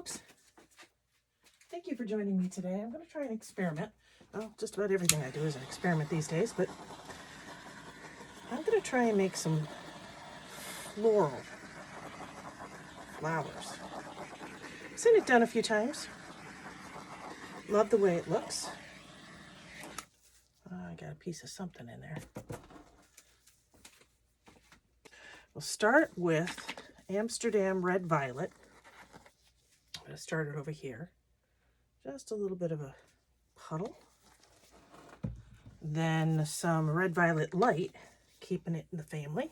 folks. Thank you for joining me today. I'm going to try an experiment. Well, just about everything I do is an experiment these days, but I'm going to try and make some floral flowers. I've seen it done a few times. Love the way it looks. I got a piece of something in there. We'll start with Amsterdam Red Violet. I'm going to start it over here. Just a little bit of a puddle. Then some Red Violet Light, keeping it in the family.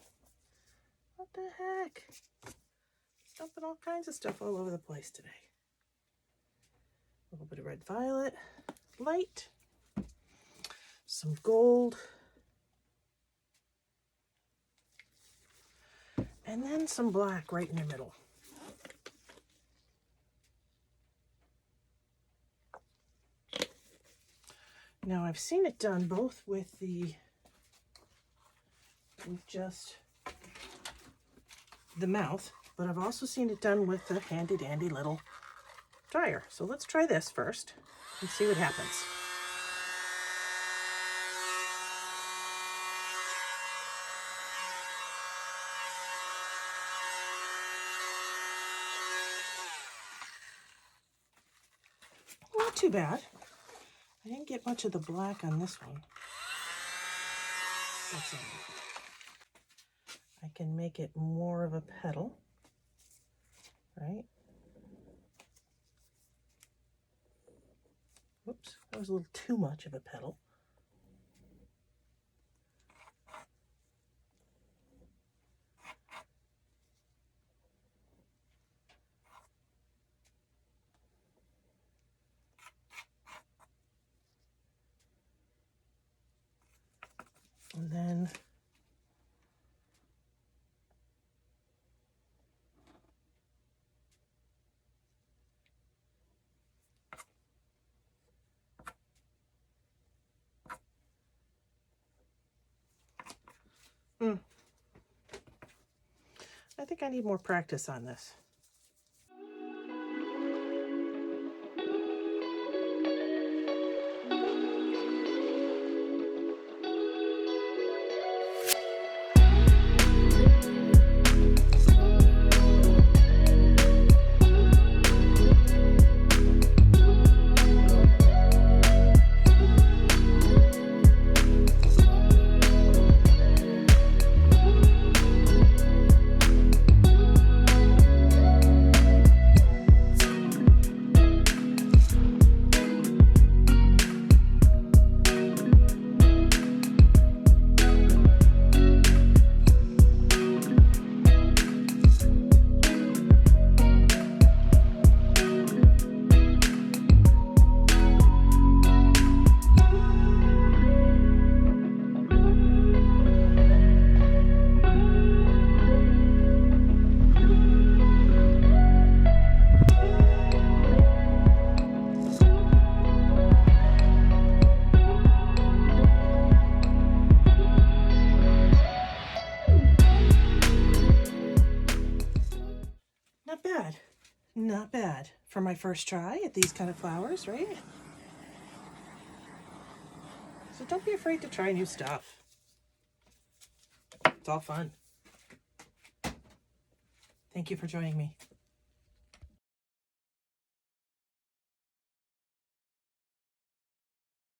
What the heck? Dumping all kinds of stuff all over the place today. A little bit of Red Violet Light. Some gold. And then some black right in the middle. Now I've seen it done both with just the mouth, but I've also seen it done with the handy dandy little dryer. So let's try this first and see what happens. Not too bad. I didn't get much of the black on this one. Let's see. I can make it more of a petal, right? Whoops, that was a little too much of a petal. And then I think I need more practice on this. Not bad. Not bad for my first try at these kind of flowers, right? So don't be afraid to try new stuff. It's all fun. Thank you for joining me.